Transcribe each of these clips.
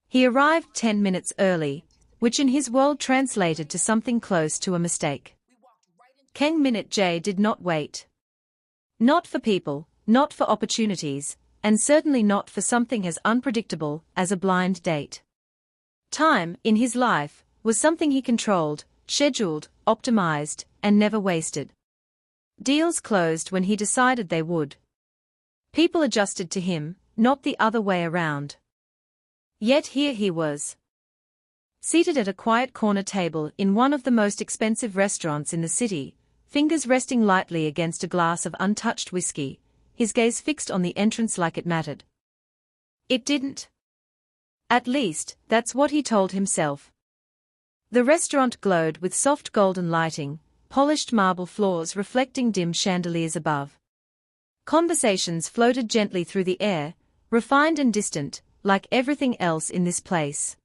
He arrived 10 minutes early, which in his world translated to something close to a mistake. Kang Min-jae did not wait. Not for people, not for opportunities, and certainly not for something as unpredictable as a blind date. Time, in his life, was something he controlled, scheduled, optimized, and never wasted. Deals closed when he decided they would. People adjusted to him, not the other way around. Yet here he was, seated at a quiet corner table in one of the most expensive restaurants in the city, fingers resting lightly against a glass of untouched whiskey, his gaze fixed on the entrance like it mattered. It didn't. At least, that's what he told himself. The restaurant glowed with soft golden lighting, polished marble floors reflecting dim chandeliers above. Conversations floated gently through the air, refined and distant, like everything else in this place.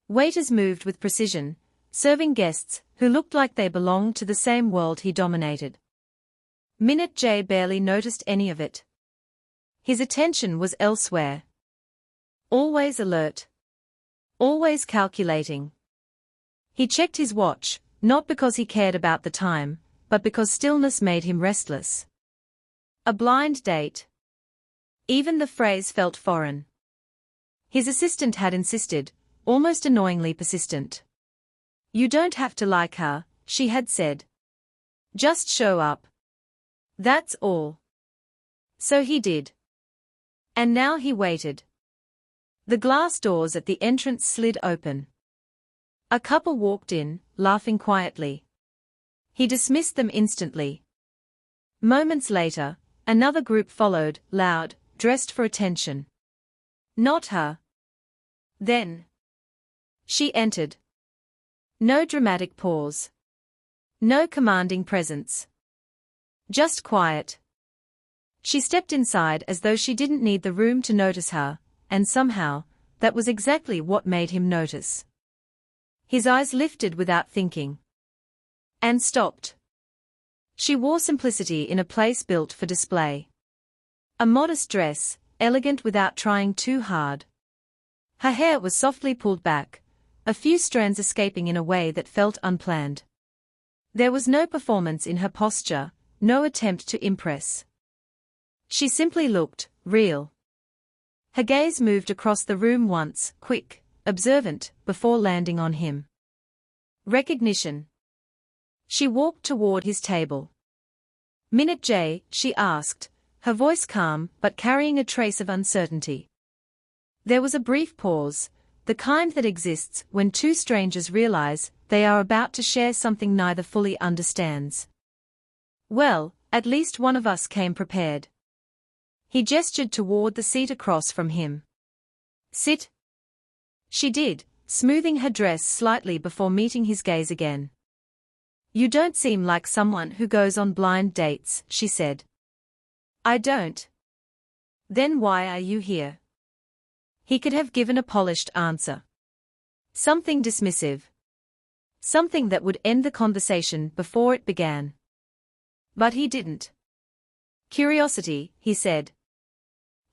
Waiters moved with precision, serving guests who looked like they belonged to the same world he dominated. Min-jae barely noticed any of it. His attention was elsewhere. Always alert. Always calculating. He checked his watch, not because he cared about the time, but because stillness made him restless. A blind date. Even the phrase felt foreign. His assistant had insisted, almost annoyingly persistent. You don't have to like her, she had said. Just show up. That's all. So he did. And now he waited. The glass doors at the entrance slid open. A couple walked in, laughing quietly. He dismissed them instantly. Moments later, another group followed, loud, dressed for attention. Not her. Then she entered. No dramatic pause. No commanding presence. Just quiet. She stepped inside as though she didn't need the room to notice her, and somehow, that was exactly what made him notice. His eyes lifted without thinking. And stopped. She wore simplicity in a place built for display. A modest dress, elegant without trying too hard. Her hair was softly pulled back, a few strands escaping in a way that felt unplanned. There was no performance in her posture, no attempt to impress. She simply looked real. Her gaze moved across the room once, quick, observant, before landing on him. Recognition. She walked toward his table. Min-jae, she asked, her voice calm but carrying a trace of uncertainty. There was a brief pause, the kind that exists when two strangers realize they are about to share something neither fully understands. Well, at least one of us came prepared. He gestured toward the seat across from him. Sit. She did, smoothing her dress slightly before meeting his gaze again. You don't seem like someone who goes on blind dates, she said. I don't. Then why are you here? He could have given a polished answer. Something dismissive. Something that would end the conversation before it began. But he didn't. Curiosity, he said.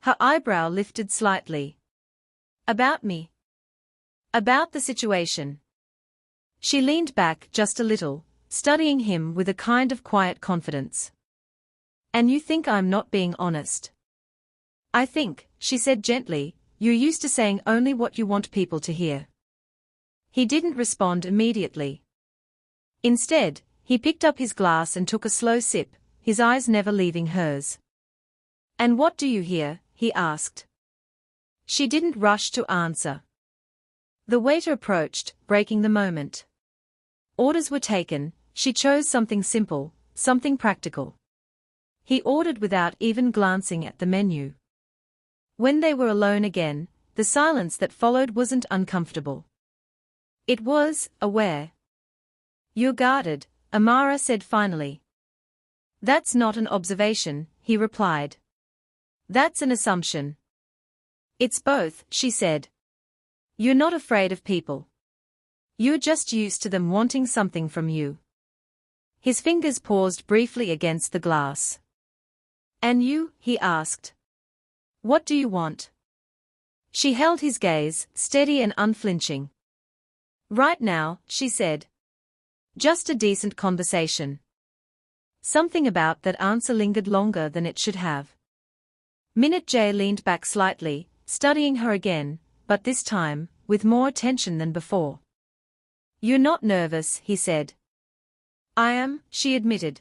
Her eyebrow lifted slightly. About me. About the situation. She leaned back just a little, studying him with a kind of quiet confidence. And you think I'm not being honest? I think, she said gently, you're used to saying only what you want people to hear. He didn't respond immediately. Instead, he picked up his glass and took a slow sip, his eyes never leaving hers. And what do you hear? He asked. She didn't rush to answer. The waiter approached, breaking the moment. Orders were taken, she chose something simple, something practical. He ordered without even glancing at the menu. When they were alone again, the silence that followed wasn't uncomfortable. It was, aware. You're guarded, Amara said finally. That's not an observation, he replied. That's an assumption. It's both, she said. You're not afraid of people. You're just used to them wanting something from you. His fingers paused briefly against the glass. And you, he asked. What do you want? She held his gaze, steady and unflinching. Right now, she said. Just a decent conversation. Something about that answer lingered longer than it should have. Min-jae leaned back slightly, studying her again, but this time, with more attention than before. You're not nervous, he said. I am, she admitted.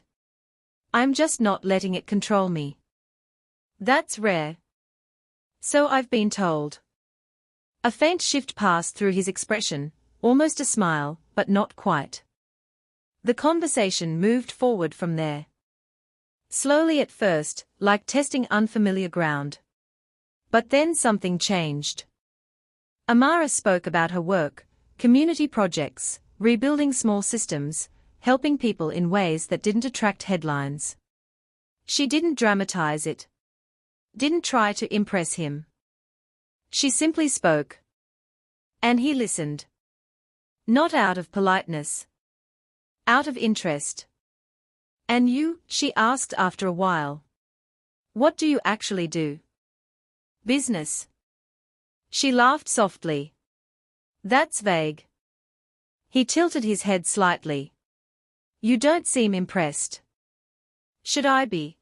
I'm just not letting it control me. That's rare. So I've been told. A faint shift passed through his expression, almost a smile, but not quite. The conversation moved forward from there. Slowly at first, like testing unfamiliar ground. But then something changed. Amara spoke about her work, community projects, rebuilding small systems, helping people in ways that didn't attract headlines. She didn't dramatize it. Didn't try to impress him. She simply spoke. And he listened. Not out of politeness. Out of interest. And you, she asked after a while. What do you actually do? Business. She laughed softly. That's vague. He tilted his head slightly. You don't seem impressed. Should I be?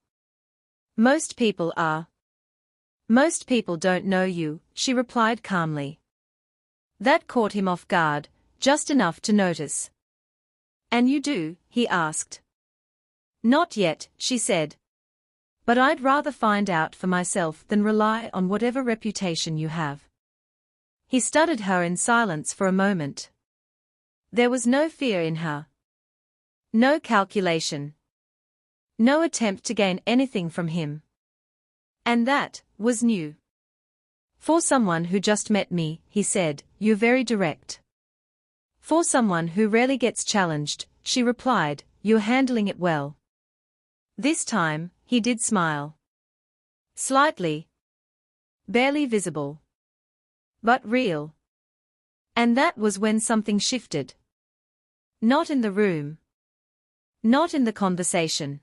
Most people are. Most people don't know you, she replied calmly. That caught him off guard, just enough to notice. And you do? He asked. Not yet, she said. But I'd rather find out for myself than rely on whatever reputation you have. He studied her in silence for a moment. There was no fear in her. No calculation. No attempt to gain anything from him. And that was new. For someone who just met me, he said, you're very direct. For someone who rarely gets challenged, she replied, you're handling it well. This time, he did smile. Slightly. Barely visible. But real. And that was when something shifted. Not in the room. Not in the conversation.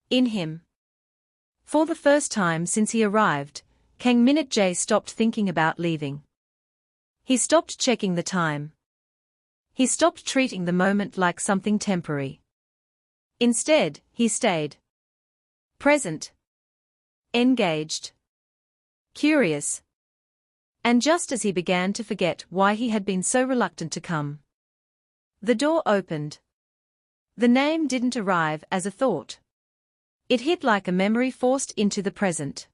In him. For the first time since he arrived, Kang Min-jae stopped thinking about leaving. He stopped checking the time. He stopped treating the moment like something temporary. Instead, he stayed. Present. Engaged. Curious. And just as he began to forget why he had been so reluctant to come, the door opened. The name didn't arrive as a thought. It hit like a memory forced into the present.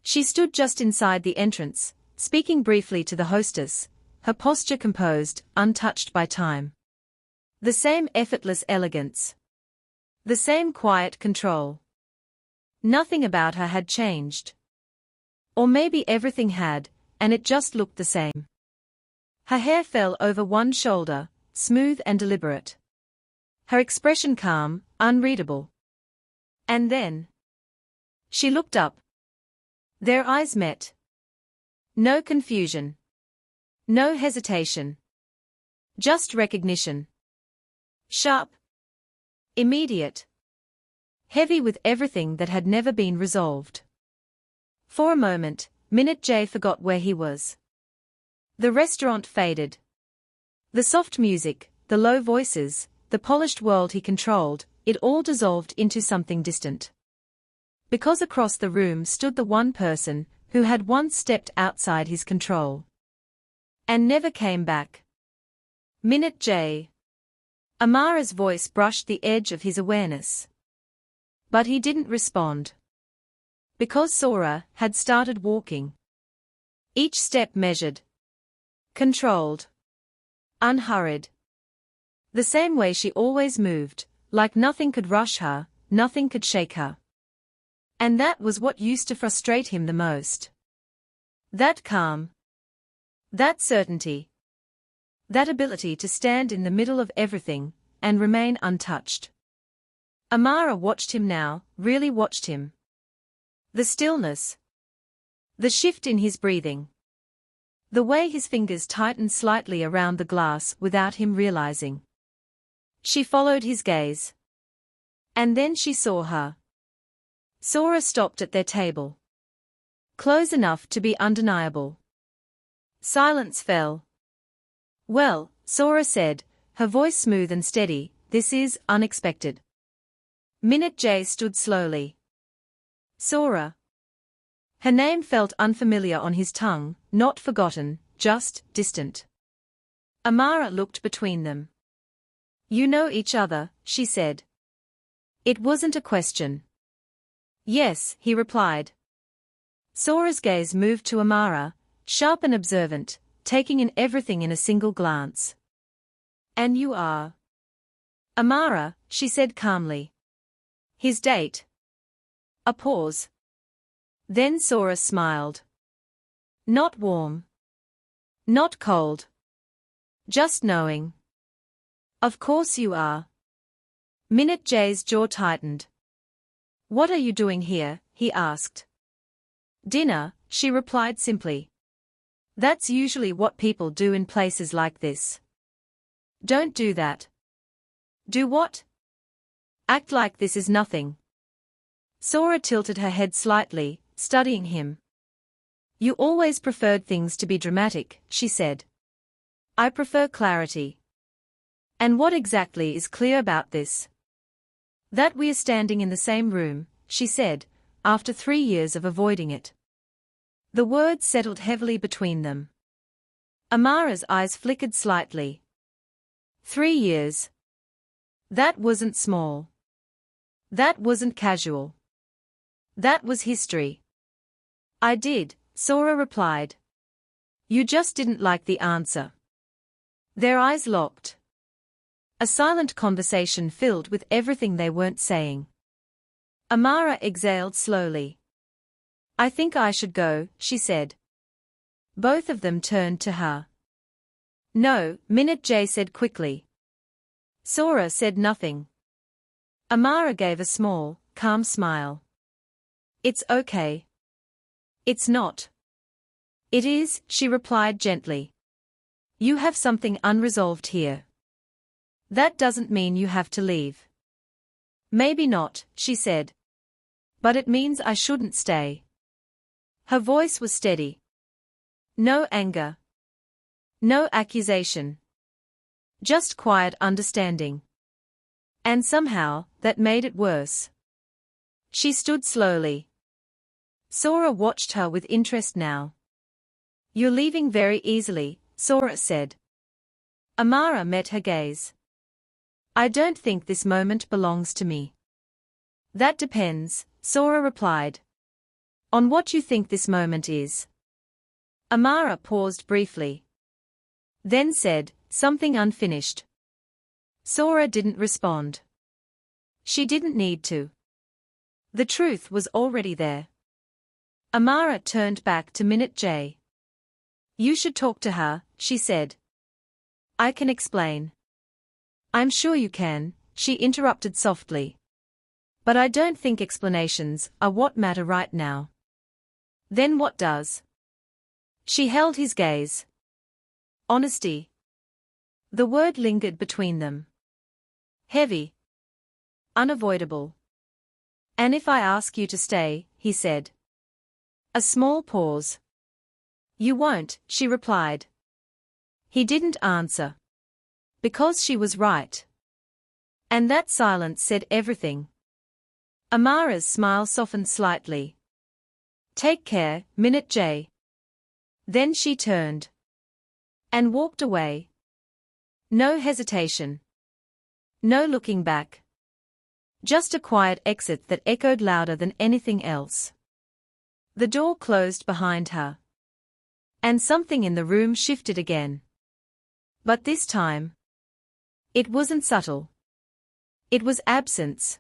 She stood just inside the entrance, speaking briefly to the hostess, her posture composed, untouched by time. The same effortless elegance. The same quiet control. Nothing about her had changed. Or maybe everything had, and it just looked the same. Her hair fell over one shoulder, smooth and deliberate. Her expression calm, unreadable. And then she looked up. Their eyes met. No confusion. No hesitation. Just recognition. Sharp. Immediate. Heavy with everything that had never been resolved. For a moment, Min-jae forgot where he was. The restaurant faded. The soft music, the low voices, the polished world he controlled, it all dissolved into something distant. Because across the room stood the one person who had once stepped outside his control. And never came back. Min-jae. Amara's voice brushed the edge of his awareness. But he didn't respond. Because Sora had started walking. Each step measured. Controlled. Unhurried. The same way she always moved, like nothing could rush her, nothing could shake her. And that was what used to frustrate him the most. That calm. That certainty. That ability to stand in the middle of everything, and remain untouched. Amara watched him now, really watched him. The stillness. The shift in his breathing. The way his fingers tightened slightly around the glass without him realizing. She followed his gaze. And then she saw her. Sora stopped at their table. Close enough to be undeniable. Silence fell. Well, Sora said, her voice smooth and steady, this is unexpected. Min-jae stood slowly. Sora. Her name felt unfamiliar on his tongue, not forgotten, just distant. Amara looked between them. You know each other, she said. It wasn't a question. Yes, he replied. Sora's gaze moved to Amara, sharp and observant, taking in everything in a single glance. And you are? Amara, she said calmly. His date. A pause. Then Sora smiled. Not warm. Not cold. Just knowing. Of course you are. Min-jae's jaw tightened. What are you doing here? He asked. Dinner, she replied simply. That's usually what people do in places like this. Don't do that. Do what? Act like this is nothing. Sora tilted her head slightly, studying him. You always preferred things to be dramatic, she said. I prefer clarity. And what exactly is clear about this? That we are standing in the same room, she said, after 3 years of avoiding it. The words settled heavily between them. Amara's eyes flickered slightly. 3 years. That wasn't small. That wasn't casual. That was history. I did, Sora replied. You just didn't like the answer. Their eyes locked. A silent conversation filled with everything they weren't saying. Amara exhaled slowly. I think I should go, she said. Both of them turned to her. No, Min-jae said quickly. Sora said nothing. Amara gave a small, calm smile. It's okay. It's not. It is, she replied gently. You have something unresolved here. That doesn't mean you have to leave. Maybe not, she said. But it means I shouldn't stay. Her voice was steady. No anger. No accusation. Just quiet understanding. And somehow, that made it worse. She stood slowly. Sora watched her with interest now. You're leaving very easily, Sora said. Amara met her gaze. I don't think this moment belongs to me. That depends, Sora replied. On what you think this moment is. Amara paused briefly. Then said, something unfinished. Sora didn't respond. She didn't need to. The truth was already there. Amara turned back to Min-jae. You should talk to her, she said. I can explain. I'm sure you can, she interrupted softly. But I don't think explanations are what matter right now. Then what does? She held his gaze. Honesty. The word lingered between them. Heavy. Unavoidable. And if I ask you to stay, he said. A small pause. You won't, she replied. He didn't answer. Because she was right. And that silence said everything. Amara's smile softened slightly. Take care, Min-jae. Then she turned. And walked away. No hesitation. No looking back. Just a quiet exit that echoed louder than anything else. The door closed behind her. And something in the room shifted again. But this time, it wasn't subtle. It was absence.